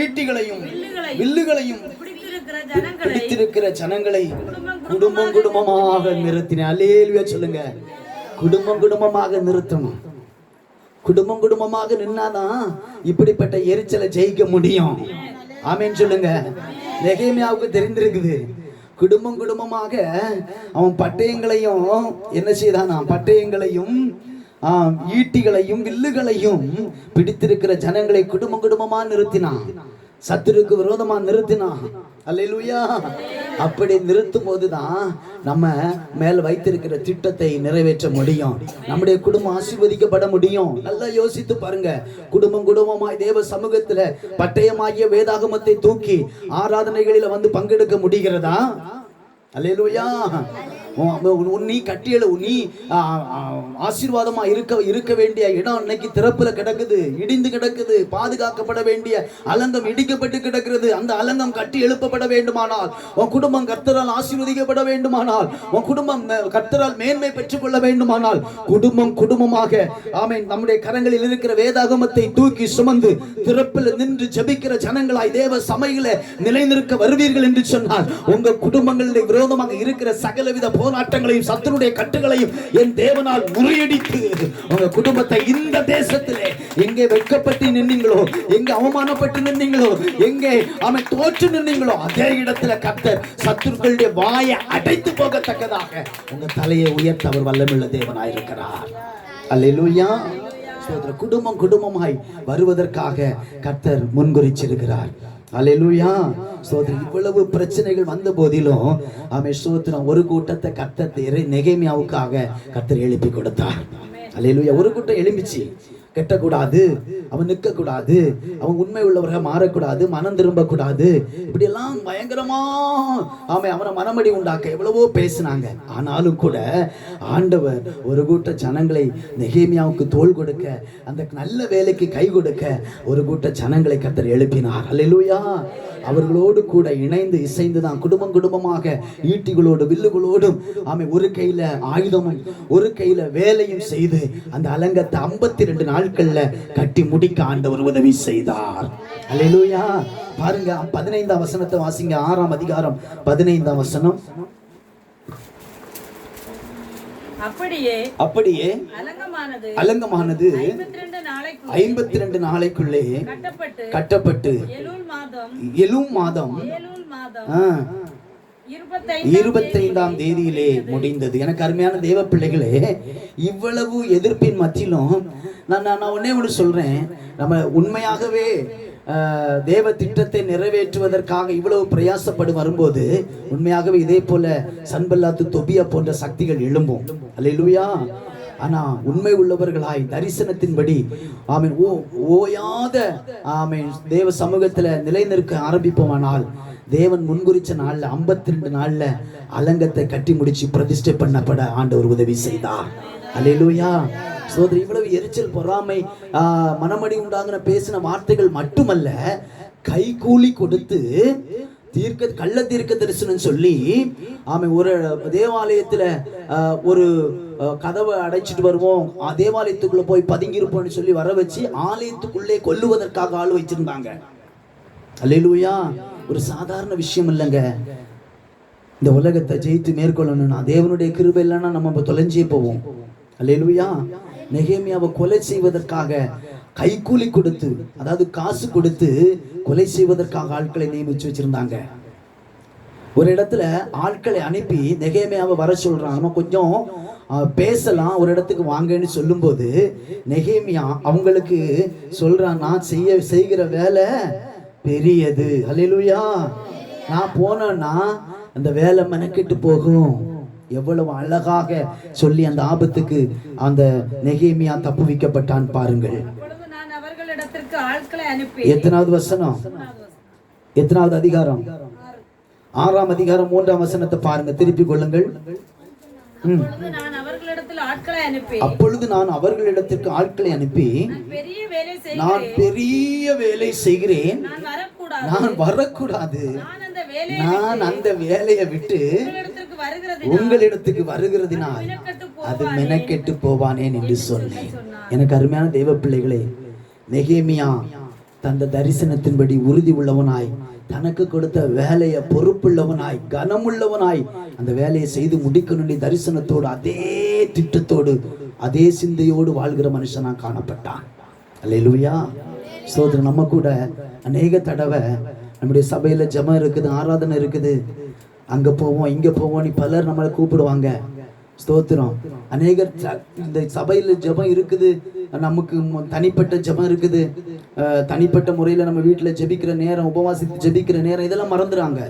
ஈட்டிகளையும் வில்லுகளையும் பிடித்திருக்கிற ஜனங்களை குடும்பம் குடும்பமாக நிறுத்தின. அல்லேலூயா சொல்லுங்க. குடும்பம் குடும்பமாக நிறுத்தணும். குடும்பம் குடும்பமாக நின்னாதான் இப்படிப்பட்ட எரிச்சலை ஜெயிக்க முடியும். ஆமென் சொல்லுங்க. நெகேமியாவுக்கு தெரிந்திருக்குது, குடும்பம் குடும்பமாக அவன் பட்டயங்களையும் என்ன செய்தானா, பட்டயங்களையும் ஈட்டிகளையும் வில்லுகளையும் பிடித்திருக்கிற ஜனங்களை குடும்பம் குடும்பமா நிறுத்தினான், சத்துருக்கு விரோதமா நிறுத்தினான். அல்லேலூயா. அப்படி நிறுத்தும் போதுதான் நம்ம மேல் வைத்திருக்கிற திட்டத்தை நிறைவேற்ற முடியும். நம்முடைய குடும்பம் ஆசீர்வதிக்கப்பட முடியும். நல்லா யோசித்து பாருங்க. குடும்பம் குடும்பமாய் தேவ சமூகத்துல பட்டயமாகிய வேதாகமத்தை தூக்கி ஆராதனைகளில வந்து பங்கெடுக்க முடிகிறதா? அல்லேலூயா. நீ கட்டியல நீ ஆசீர்வாதமா இருக்க வேண்டிய இடம் இன்னைக்கு திறப்புல கிடக்குது, இடிந்து கிடக்குது. பாதுகாக்கப்பட வேண்டிய அலங்கம் இடிக்கப்பட்டு கிடக்கிறது. அந்த அலங்கம் கட்டி எழுப்பப்பட வேண்டுமானால், உன் குடும்பம் கர்த்தரால் ஆசீர்வதிக்கப்பட வேண்டுமானால், உன் குடும்பம் கர்த்தரால் மேன்மை பெற்றுக் கொள்ள வேண்டுமானால், குடும்பமாக ஆமென் நம்முடைய கரங்களில் இருக்கிற வேதாகமத்தை தூக்கி சுமந்து திறப்பில் நின்று ஜெபிக்கிற ஜனங்களாய் தேவ சபையில நிலைநிற்க வருவீர்கள் என்று சொன்னால், உங்க குடும்பங்களில் விரோதமாக இருக்கிற சகலவித போராட்டங்களையும் சத்துருடைய கட்டுகளையும் என் தேவனால் முறியடித்து உங்க குடும்பத்தை இந்த தேசத்திலே எங்கே வெட்கப்பட்டு நின்னீங்களோ, எங்கே அவமானப்பட்டு நின்னீங்களோ, எங்கே அவன் தோற்று நின்னீங்களோ, அதே இடத்துல கர்த்தர் சத்துருக்களுடைய வாயை அடைத்து போகத்தக்கதாக உங்க தலையை உயர்த்த அவர் வல்லமையுள்ள தேவனாயிருக்கிறார். அல்லேலூயா. குடும்பமாய் வருவதற்காக கர்த்தர் முன்குறிச்சிருக்கிறார். அல்லேலூயா. சோதரி இவ்வளவு பிரச்சனைகள் வந்த போதிலும் ஆமென் ஸ்தோத்திரம், ஒரு கூட்டத்தை கர்த்தர் நெகேமியாவுக்காக கர்த்தர் எழுப்பி கொடுத்தார். அல்லேலூயா. ஒரு கூட்டம் எழும்பிச்சு. கெட்டக்கூடாது, அவன் நிற்க கூடாது, அவன் உண்மை உள்ளவராக மாறக்கூடாது, மனம் திரும்ப கூடாது, இப்படி எல்லாம் பயங்கரமா அவனை மனமடி உண்டாக்க எவ்வளவோ பேசினாங்க. ஆனாலும் கூட ஆண்டவர் ஒரு கூட்ட ஜனங்களை நெகேமியாவுக்கு தோள் கொடுக்க, அந்த நல்ல வேலைக்கு கை கொடுக்க ஒரு கூட்ட ஜனங்களை கர்த்தர் எழுப்பினார். அல்லேலூயா. அவர்களோடு கூட இணைந்து இசைந்து தான் குடும்பமாக ஈட்டிகளோடு வில்லுகளோடும் ஒரு கையில ஆயுதமும் ஒரு கையில வேலையும் செய்து அந்த அலங்கத்தை 52 நாட்கள்ல கட்டி முடிக்க ஆண்டவர் உதவி செய்தார். அல்லேலூயா. பாருங்க 15ஆம் வசனத்தை வாசிங்க. 6ஆம் அதிகாரம் 15ஆம் வசனம். அப்படியே அலங்கமானது 52 நாளைக்குள்ளே கட்டப்பட்டு எலூம் மாதம் 25ஆம் தேதியிலே முடிந்தது. எனக்கு அருமையான தேவ பிள்ளைகளே, இவ்வளவு எதிர்ப்பின் மத்தியிலும் நான் ஒன்னே ஒன்று சொல்றேன். நம்ம உண்மையாகவே தேவ திட்டத்தை நிறைவேற்றுவதற்காக இவ்வளவு பிரயாசப்படு வரும்போது உண்மையாகவே இதே போல சன்பல்லாத்து தொபியா போன்ற சக்திகள் எழும்பும். அல்லேலூயா. ஆனா உண்மை உள்ளவர்களாய் தரிசனத்தின்படி ஆமென் ஓயாத ஆமென் தேவ சமூகத்துல நிலைநிற்க ஆரம்பிப்போமானால் தேவன் முன்குறிச்ச நாள்ல 52 நாள்ல அலங்கத்தை கட்டி முடிச்சு பிரதிஷ்டை பண்ணப்பட ஆண்டவர் உதவி செய்தார். அல்லேலூயா. சோதரி இவ்வளவு எரிச்சல் பொறாமை மனமடி உண்டாங்கின பேசின வார்த்தைகள் மட்டுமல்ல, கைகூலி கொடுத்து கள்ள தீர்க்க தரிசனம் சொல்லி ஒரு தேவாலயத்துல ஒரு கதவை அடைச்சிட்டு வருவோம், தேவாலயத்துக்குள்ள போய் பதுங்கி இருப்போம்னு சொல்லி வர வச்சு ஆலயத்துக்குள்ளே கொல்லுவதற்காக ஆள் வச்சிருந்தாங்க. அல்லேலூயா. ஒரு சாதாரண விஷயம் இல்லைங்க. இந்த உலகத்தை ஜெயித்து மேற்கொள்ளணும்னா தேவனுடைய கிருபை இல்லைன்னா நம்ம தொலைஞ்சே போவோம். அல்லேலூயா. நெகேமியாவை கொலை செய்வதற்காக கைக்கூலி கொடுத்து, அதாவது காசு கொடுத்து கொலை செய்வதற்காக ஆட்களை நியமிச்சு வச்சிருந்தாங்க. ஒரு இடத்துல ஆட்களை அனுப்பி நெகேமியாவை வர சொல்றாங்க, நம்ம கொஞ்சம் பேசலாம், ஒரு இடத்துக்கு வாங்கன்னு சொல்லும்போது நெகேமியா அவங்களுக்கு சொல்றான், நான் செய்கிற வேலை பெரியது. அல்லேலூயா. நான் போனேன்னா அந்த வேலை மெனக்கெட்டு போகும். எவ்வளவு அழகாக சொல்லி அந்த ஆபத்துக்கு அந்த நெகேமியா தப்புவிக்கப்பட்டான் பாருங்கள். எத்தனாவது வசனம்? எத்தனாவது அதிகாரம்? 6ஆம் அதிகாரம் 3ஆம் வசனத்தை பாருங்க, திருப்பிக் கொள்ளுங்கள். அப்பொழுது நான் அவர்களிடத்திற்கு ஆட்களை அனுப்பி, நான் பெரிய வேலை செய்கிறேன், நான் வரக்கூடாது, நான் அந்த வேலையை விட்டு உங்களிடத்துக்கு வருகிறதினால் அது மெனக்கெட்டு போவானேன் என்று சொன்னேன். எனக்கு அருமையான தேவ பிள்ளைகளே, நெகேமியா தந்த தரிசனத்தின்படி உறுதி உள்ளவனாய், தனக்கு கொடுத்த வேலையை பொறுப்புள்ளவனாய், கனமுள்ளவனாய் அந்த வேலையை செய்து முடிக்கணும்னு தரிசனத்தோடு, அதே திட்டத்தோடு, அதே சிந்தையோடு வாழ்கிற மனுஷனா காணப்பட்டான். அல்லேலூயா. சோதரன், நம்ம கூட அநேக தடவை நம்முடைய சபையில ஜெபம் இருக்குது, ஆராதனை இருக்குது, அங்க போவோம் இங்க போவோம், பலர் நம்மளை கூப்பிடுவாங்க. ஸ்தோத்திரம். அநேகர் இந்த சபையில ஜெபம் இருக்குது, நமக்கு தனிப்பட்ட ஜெபம் இருக்குது, தனிப்பட்ட முறையில நம்ம வீட்டுல ஜெபிக்கிற நேரம், உபவாசித்து ஜெபிக்கிற நேரம், இதெல்லாம் மறந்துடுறாங்க.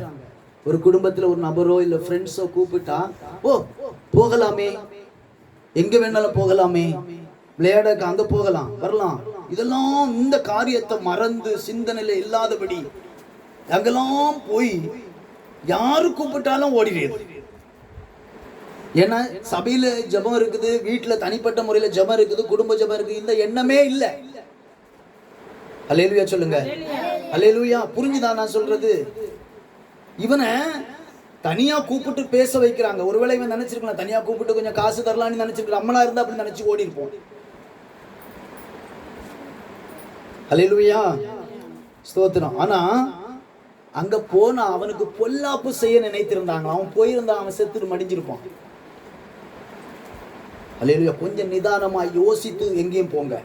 ஒரு குடும்பத்துல ஒரு நபரோ இல்ல ஃப்ரெண்ட்ஸோ கூப்பிட்டா ஓ போகலாமே, எங்க வேணாலும் போகலாமே, விளையாடக்கு அங்க போகலாம் வரலாம், இதெல்லாம் இந்த காரியத்தை மறந்து சிந்தனையில இல்லாதபடி அங்கெல்லாம் போய் யாரு கூப்பிட்டாலும் ஓடிடுது. ஏன்னா சபையில ஜெபம் இருக்குது, வீட்டுல தனிப்பட்ட முறையில ஜெபம் இருக்குது, குடும்ப ஜெபம் இருக்குது, இந்த எண்ணமே இல்லை. அல்லேலூயா சொல்லுங்க. அல்லேலூயா. புரிஞ்சுதா நான் சொல்றது? இவனை தனியா கூப்பிட்டு பேச வைக்கிறாங்க. ஒருவேளை இவன் நினைச்சிருக்கலாம் தனியா கூப்பிட்டு கொஞ்சம் காசு தரலான்னு நினைச்சிருக்கலாம். நம்மளா இருந்தா அப்படி நினைச்சு ஓடி இருப்போம். அல்லேலூயா ஸ்தோத்திரம். ஆனா அங்க போனா அவனுக்கு பொல்லாப்பு செய்ய நினைத்திருந்தாங்க. அவன் போயிருந்தான் அவன் செத்துட்டு மடிஞ்சிருப்பான். அல்லேலூயா. கொஞ்சம் நிதானமா யோசித்து எங்கேயும் போங்க.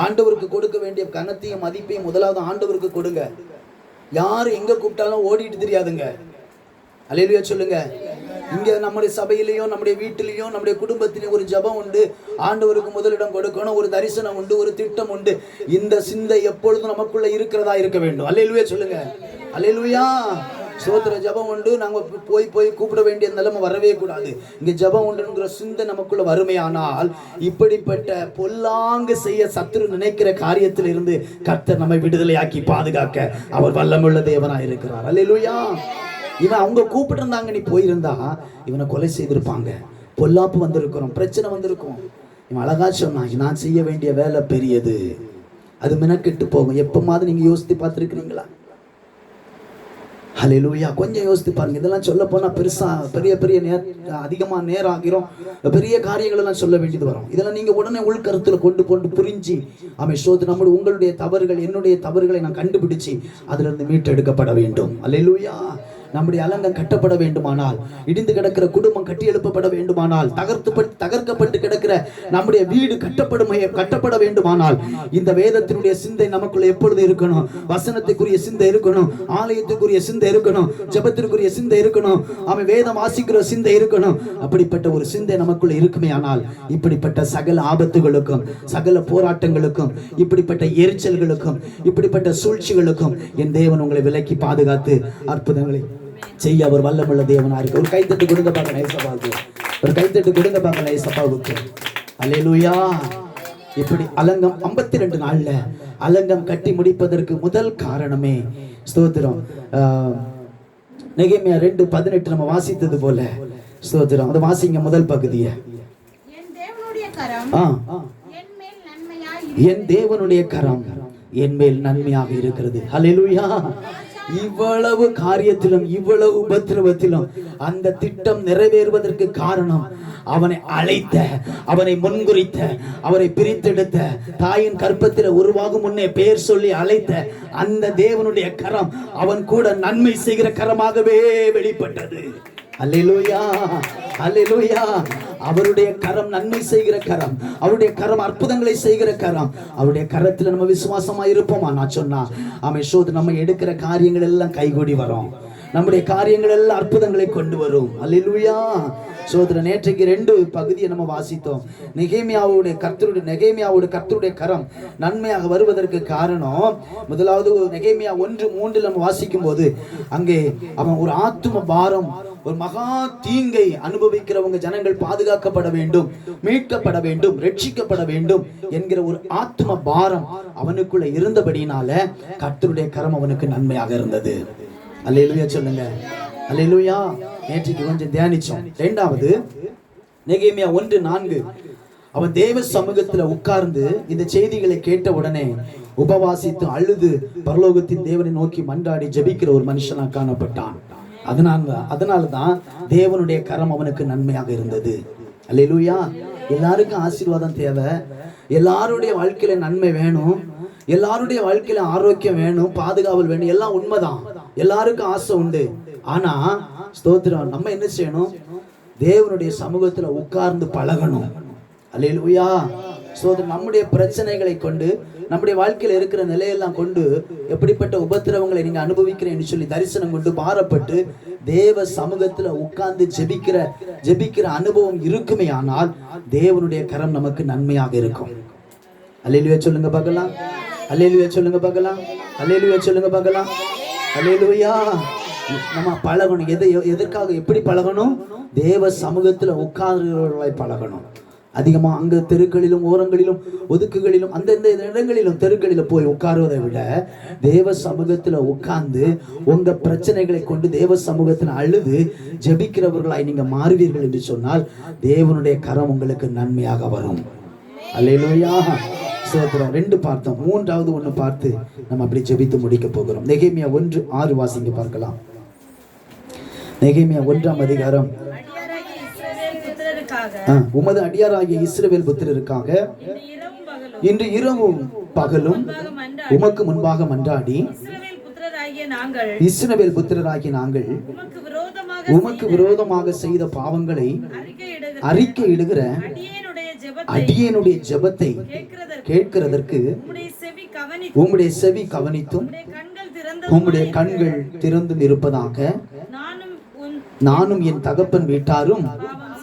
ஆண்டவருக்கு கொடுக்க வேண்டிய கனத்தையும் மதிப்பையும் முதலாவது ஆண்டவருக்கு கொடுங்க. யாரு எங்க கூப்பிட்டாலும் ஓடிட்டு தெரியாதுங்க. அல்லேலூயா சொல்லுங்க. இங்க நம்முடைய சபையிலையும் நம்முடைய வீட்டிலையும் நம்முடைய குடும்பத்திலையும் ஒரு ஜெபம் உண்டு. ஆண்டவருக்கு முதலிடம் கொடுக்கணும். ஒரு தரிசனம் உண்டு, ஒரு திட்டம் உண்டு. இந்த சிந்தை எப்பொழுதும் நமக்குள்ள இருக்கிறதா இருக்க வேண்டும். அல்லேலூயா சொல்லுங்க. அல்லேலூயா. சோத்திர ஜெபம் உண்டு. நாங்க போய் கூப்பிட வேண்டிய நிலைமை வரவே கூடாது. இங்க ஜெபம் உண்டுங்கிற சிந்தை நமக்குள்ள வறுமையானால் இப்படிப்பட்ட பொல்லாங்கு செய்ய சத்துரு நினைக்கிற காரியத்தில் இருந்து கர்த்தர் நம்மை விடுதலையாக்கி பாதுகாக்க அவர் வல்லமுள்ள தேவனா இருக்கிறார். அல்லேலூயா. இவன் அவங்க கூப்பிட்டு இருந்தாங்க, நீ போயிருந்தா இவனை கொலை செய்திருப்பாங்க. பொல்லாப்பு வந்திருக்கிறோம், பிரச்சனை வந்திருக்கும். இவன் அழகா சொன்னான், நான் செய்ய வேண்டிய வேலை பெரியது, அது மினக்கெட்டு போகும். எப்பமாவது நீங்க யோசித்து பார்த்துருக்கிறீங்களா? ஹல்லேலூயா. கொஞ்சம் யோசித்து பாருங்க. இதெல்லாம் சொல்ல போனா பெருசா பெரிய அதிகமா நேரம் ஆகிறோம். பெரிய காரியங்கள் எல்லாம் சொல்ல வேண்டியது வரும். இதெல்லாம் நீங்க உடனே உள்கருத்துல கொண்டு புரிஞ்சு ஆமென் சோதனை நம்முடைய உங்களுடைய தவறுகள் என்னுடைய தவறுகளை நான் கண்டுபிடிச்சு அதுல இருந்து மீட்டெடுக்கப்பட வேண்டும். ஹல்லேலூயா. நம்முடைய அலங்கம் கட்டப்பட வேண்டுமானால், இடிந்து கிடக்கிற குடும்பம் கட்டி எழுப்பப்பட வேண்டுமானால், தகர்க்கப்பட்டு கிடக்கிற நம்முடைய வீடு கட்டப்பட வேண்டுமானால் இந்த வேதத்தினுடைய சிந்தை நமக்குள்ள எப்பொழுது இருக்கணும்? வசனத்துக்குரிய சிந்தை இருக்கணும், ஆலயத்துக்குரிய சிந்தை இருக்கணும், ஜெபத்திற்குரிய சிந்தை இருக்கணும், அவன் வேதம் வாசிக்கிற சிந்தை இருக்கணும். அப்படிப்பட்ட ஒரு சிந்தை நமக்குள்ள இருக்குமே ஆனால் இப்படிப்பட்ட சகல ஆபத்துகளுக்கும் சகல போராட்டங்களுக்கும் இப்படிப்பட்ட எரிச்சல்களுக்கும் இப்படிப்பட்ட சூழ்ச்சிகளுக்கும் என் தேவன் உங்களை விலக்கி பாதுகாத்து அற்புதங்களை செய்ய அவர் வல்லமுள்ள தேவனா இருக்கு. ஒரு கைத்தட்டு கொடுங்க பாருங்க ஏசப்பாவுக்கு. ஒரு கைத்தட்டு கொடுங்க பாருங்க ஏசப்பாவுக்கு. அல்லேலூயா. இப்படி அலங்கம் 52 நாள்ல அலங்கம் கட்டி முடிப்பதற்கு முதல் காரணமே ஸ்தோத்திரம். நெகேமியா 2:18 நம்ம வாசித்தது போல ஸ்தோத்திரம். அதை வாசிங்க முதல் பகுதியை. என் தேவனுடைய கரம் என் மேல் நன்மையாக இருக்கிறது. அல்லேலூயா. இவ்வளவு காரியத்திலும் இவ்வளவு உபத்திரவத்திலும் அந்த திட்டம் நிறைவேறுவதற்கு காரணம் அவனை அழைத்த, அவனை முன்குறித்த, அவரை பிரித்தெடுத்த, தாயின் கற்பத்தில் உருவாகும் முன்னே பெயர் சொல்லி அழைத்த அந்த தேவனுடைய கரம் அவன் கூட நன்மை செய்கிற கரமாகவே வெளிப்பட்டது. அல்லேலூயா. அல்லேலூயா. அவருடைய கரம் நன்மை செய்கிற கரம், அவருடைய கரம் அற்புதங்களை செய்கிற கரம். அவருடைய கரத்துல நம்ம விசுவாசமா இருப்போமா? நான் சொன்னா ஆமென் சோது நம்ம எடுக்கிற காரியங்கள் எல்லாம் கைகூடி வரும். நம்முடைய காரியங்கள் எல்லாம் அற்புதங்களை கொண்டு வரும். அல்லேலூயா. சோதர நேற்றைக்கு 2 பகுதியை நம்ம வாசித்தோம். நெகேமியாவுடைய கர்த்தருடைய கரம் நன்மையாக வருவதற்கு காரணம் முதலாவது நெகேமியா 1:3 நம்ம வாசிக்கும் போது அங்கே அவன் ஒரு ஆத்தும பாரம், ஒரு மகா தீங்கை அனுபவிக்கிறவங்க ஜனங்கள் பாதுகாக்கப்பட வேண்டும், மீட்கப்பட வேண்டும், ரட்சிக்கப்பட வேண்டும் என்கிற ஒரு ஆத்தும பாரம் அவனுக்குள்ள இருந்தபடினால கர்த்தருடைய கரம் அவனுக்கு நன்மையாக இருந்தது. அல்லேலூயா சொல்லுங்க. அல்லேலூயா. நேற்றுக்கு கொஞ்சம் தியானிச்சோம். 2வது நெகேமியா 1:4 அவன் தேவ சமூகத்துல உட்கார்ந்து இந்த செய்திகளை கேட்ட உடனே உபவாசித்து அழுது பரலோகத்தின் தேவனை நோக்கி மன்றாடி ஜெபிக்கிற ஒரு மனுஷனா காணப்பட்டான். அதனாலதான் தேவனுடைய கரம் அவனுக்கு நன்மையாக இருந்தது. அல்லேலூயா. எல்லாருக்கும் ஆசீர்வாதம் தேவை, எல்லாருடைய வாழ்க்கையில நன்மை வேணும், எல்லாருடைய வாழ்க்கையில ஆரோக்கியம் வேணும், பாதுகாவல் வேணும், எல்லாம் உண்மைதான். எல்லாருக்கும் ஆசை உண்டு. ஆனா ஸ்தோத்திரம் நம்ம என்ன செய்யணும்? தேவனுடைய சமூகத்துல உட்கார்ந்து பழகணும். அல்லேலூயா. ஸ்தோத்திரம். நம்முடைய பிரச்சனைகளை கொண்டு நம்முடைய வாழ்க்கையில இருக்கிற நிலையெல்லாம் கொண்டு எப்படிப்பட்ட உபத்திரவங்களை நீங்க அனுபவிக்கிறேன்னு சொல்லி தரிசனம் கொண்டு பாரப்பட்டு தேவ சமூகத்துல உட்கார்ந்து ஜெபிக்கிற அனுபவம் இருக்குமே ஆனால் தேவனுடைய கரம் நமக்கு நன்மையாக இருக்கும். அல்லேலூயா சொல்லுங்க பார்க்கலாம். அல்லேலூயா சொல்லுங்க பார்க்கலாம். அல்லேலூயா சொல்லுங்க பார்க்கலாம். அல்லேலூயா. நம்ம பழகணும். எதற்காக எப்படி பழகணும்? தேவ சமூகத்துல உட்கார்கிறவர்களை பழகணும். அதிகமா அங்க தெருக்களிலும் ஓரங்களிலும் ஒதுக்குகளிலும் அந்தந்த இடங்களிலும் தெருக்களிலும் போய் உட்காருவதை விட தேவ சமூகத்துல உட்கார்ந்து உங்க பிரச்சனைகளை கொண்டு தேவ சமூகத்துல அழுது ஜெபிக்கிறவர்களாய் நீங்க மாறுவீர்கள் என்று சொன்னால் தேவனுடைய கரம் உங்களுக்கு நன்மையாக வரும். அல்லேலூயா. ஸ்தோத்திரம். 2 பார்த்தோம், 3வது ஒண்ணு பார்த்து நம்ம அப்படி ஜெபித்து முடிக்க போகிறோம். நெகேமியா 1:6 வாசிங்க பார்க்கலாம். நெகேமியா 1ஆம் அதிகாரம். உமது அடியாராகிய இஸ்ரவேல் புத்திரருக்காக இன்று இரவும் பகலும் உமக்கு முன்பாக மன்றாடி இஸ்ரவேல் புத்திரராகிய நாங்கள் உமக்கு விரோதமாக செய்த பாவங்களை அறிக்கையிடுகிற அடியேனுடைய ஜெபத்தை கேட்கிறதற்கு உம்முடைய செவி கவனித்தும் உம்முடைய கண்கள் திறந்தும் இருப்பதாக நானும் என் தகப்பன் வீட்டாரும்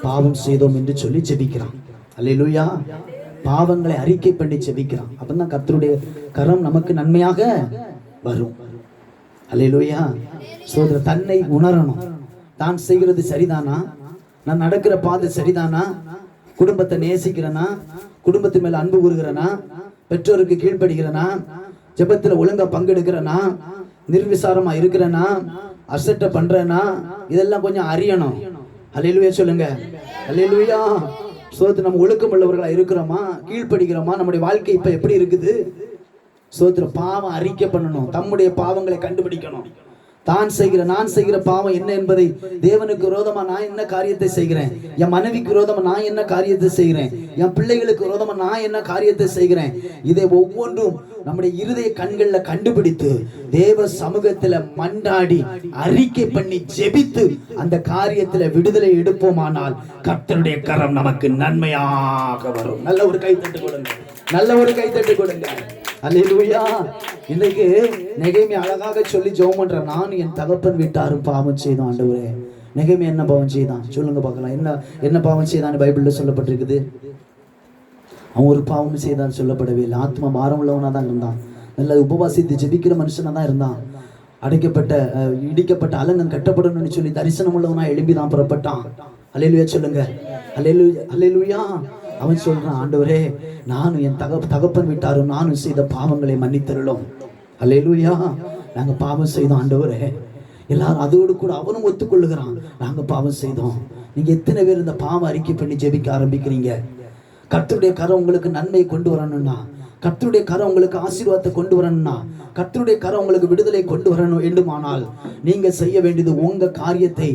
பாவம் செய்தோம் என்று சொல்லி ஜெபிக்கிறான். அல்லேலூயா. பாவங்களை அறிக்கை பண்ணி ஜெபிக்கிறான். அப்பதான் கர்த்தருடைய கரம் நமக்கு நன்மையாக வரும். அல்லேலூயா. சோதர தன்னை உணரணும். தான் செய்கிறது சரிதானா? நான் நடக்கிற பாதை சரிதானா? குடும்பத்தை நேசிக்கிறனா? குடும்பத்து மேல அன்பு கூறுகிறனா? பெற்றோருக்கு கீழ்ப்படுகிறனா? ஜெபத்துல ஒழுங்கா பங்கெடுக்கிறனா? நிர்விசாரமா இருக்கிறனா? அசட்ட பண்றனா? இதெல்லாம் கொஞ்சம் அறியணும். அல்லேலூயா சொல்லுங்க. அல்லேலூயா. சோதர நம்ம ஒழுக்கம் உள்ளவர்களா இருக்கிறோமா? கீழ்ப்படுகிறோமா? நம்முடைய வாழ்க்கை இப்ப எப்படி இருக்குது? சோதர பாவம் அறிக்கை பண்ணணும். தம்முடைய பாவங்களை கண்டுபிடிக்கணும். நான் செய்கிற பாவம் என்ன என்பதை, தேவனுக்கு விரோதமா நான் என்ன காரியத்தை செய்கிறேன், என் மனைவிக்கு விரோதமா நான் என்ன காரியத்தை செய்கிறேன், என் பிள்ளைகளுக்கு விரோதமா நான் என்ன காரியத்தை செய்கிறேன், இதை ஒவ்வொன்றும் நம்முடைய இருதய கண்கள்ல கண்டுபிடித்து தேவ சமூகத்துல மன்றாடி அறிக்கை பண்ணி ஜெபித்து அந்த காரியத்துல விடுதலை எடுப்போமானால் கர்த்தருடைய கரம் நமக்கு நன்மையாக வரும். நல்ல ஒரு கைத்தட்டு கொடுங்க. நல்ல ஒரு கைத்தட்டு கொடுங்க. அல்லேலூயா. இன்னைக்கு நெகேமியா அழகாக சொல்லி ஜெபம் பண்றான். நான் என் தகப்பன் வீட்டாரும் பாவம் செய்தோம் ஆண்டவரே. நெகேமியா என்ன பாவம் செய்தான் சொல்லுங்க பார்க்கலாம். என்ன பாவம் செய்தான் பைபிள்ல சொல்லப்பட்டிருக்குது? அவன் ஒரு பாவம் செய்தான் சொல்லப்படவே இல்லை. ஆத்மா பாரம் உள்ளவனா தான் இருந்தான். நல்ல உபவாசித்து ஜெபிக்கிற மனுஷனா தான் இருந்தான். இடிக்கப்பட்ட அலங்கம் கட்டப்படணும்னு சொல்லி தரிசனம் உள்ளவனா எழும்பிதான் புறப்பட்டான். அல்லேலூயா சொல்லுங்க. அல்லேலூயா. அல்லேலூயா. அவன் சொல்றான், ஆண்டவரே நானும் என் தகப்பன் வீட்டாரும் நானும் செய்த பாவங்களை மன்னித்தருளும். அல்லேலூயா. நாங்க பாவம் செய்தோம் ஆண்டவரே. எல்லாரும் அதோடு கூட அவனும் ஒத்துக்கொள்ளுகிறான், நாங்க பாவம் செய்தோம். நீங்க எத்தனை பேர் இந்த பாவம் அறிக்கை பண்ணி ஜெபிக்க ஆரம்பிக்கிறீங்க? கர்த்தருடைய கரம் உங்களுக்கு நன்மை கொண்டு வரணும்னா, கர்த்தருடைய கரம் உங்களுக்கு ஆசீர்வாதத்தை கொண்டு வரணும்னா, கர்த்தருடைய கரம் உங்களுக்கு விடுதலை கொண்டு வரணும் வேண்டுமானால் நீங்க செய்ய வேண்டியது உங்க காரியத்தை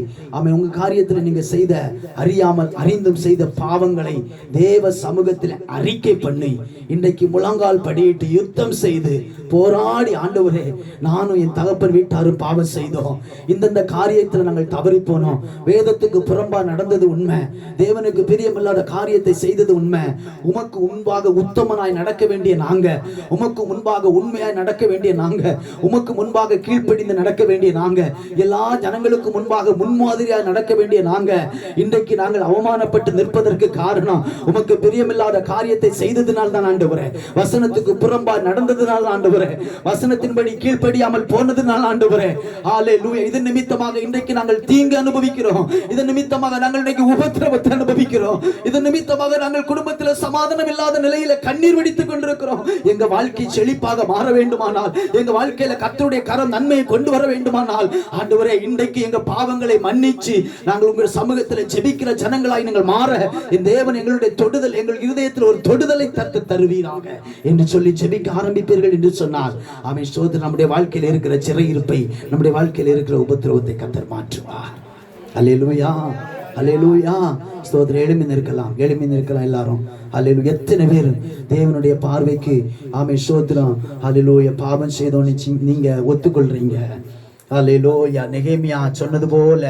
உங்க காரியத்தில் நீங்க செய்த அறியாமல் அறிந்தும் செய்த பாவங்களை தேவ சமூகத்தில் அறிக்கை பண்ணி இன்றைக்கு முழங்கால் படியிட்டு யுத்தம் செய்து போராடி, ஆண்டவரே நானும் என் தகப்பன் வீட்டாரும் பாவம் செய்தோம், இந்தந்த காரியத்தில் நாங்கள் தவறி போனோம், வேதத்துக்கு புறம்பா நடந்தது உண்மை, தேவனுக்கு பிரியமில்லாத காரியத்தை செய்தது உண்மை, உமக்கு முன்பாக உத்தமனாய் நடக்க வேண்டிய நாங்க, உமக்கு முன்பாக உண்மையாய் நடக்க வேண்டிய நாங்க, உமக்கு முன்பாக கீழ்ப்படிந்து நடக்க வேண்டிய நாங்க, எல்லா ஜனங்களுக்கு முன்பாக முன்மாதிரியாக நடக்க வேண்டிய நாங்க, இன்றைக்கு நாங்கள் அவமானப்பட்டு நிற்பதற்கு காரணம் உமக்கு பிரியமில்லாத காரியத்தை செய்ததினால் தான் ஆண்டவரே, வசனத்துக்கு புறம்பா நடந்ததினால் ஆண்டவரே, வசனத்தின்படி கீழ்ப்படியாமல் போனதினால் ஆண்டவரே. ஹல்லேலூயா. இதன் நிமித்தமாக இன்றைக்கு நாங்கள் தீங்கு அனுபவிக்கிறோம். இதன் நிமித்தமாக நாங்கள் இன்றைக்கு உபத்திரவத்தை அனுபவிக்கிறோம். இதன் நிமித்தமாக நாங்கள் குடும்பத்தில் சமாதானம் இல்லாத நிலையில கண்ணீர் வடித்துக் கொண்டிருக்கிறோம். எங்க வாழ்க்கை செழிப்பாக மாற வேண்டுமானால், எங்க வாழ்க்கையில கர்த்தருடைய கரம் நன்மையை கொண்டு வர வேண்டுமானால், ஆண்டவரே இன்றைக்கு எங்க பாவங்களை மன்னிச்சு நாங்கள் உங்கள் சமூகத்தில் ஜெபிக்கிற ஜனங்களாய் நீங்கள் மாற இந்த தேவன் எங்களுடைய தொடுதல், எங்கள் இருதயத்தில் ஒரு தொடுதலை தட்டு தருவீராக என்று சொல்லி ஜெபிக்க ஆரம்பிப்பீர்கள் என்று சொன்னார். ஆமென். சோதனை நம்முடைய வாழ்க்கையில் இருக்கிற சிறையிருப்பை, நம்முடைய வாழ்க்கையில் இருக்கிற உபத்திரவத்தை கர்த்தர் மாற்றுவார். அல்லேலூயா. அல்லேலூயா. ஸ்தோத்திரம். எழுமி நிற்கலாம் எல்லாரும். அல்லேலூயா. எத்தனை பேர் தேவனுடைய பார்வைக்கு ஆமென் ஸ்தோத்திரம் அல்லேலூயா பாவம் செய்தோன்னு நீங்க ஒத்துக்கொள்றீங்க? அல்லேலூயா. நெகேமியா சொன்னது போல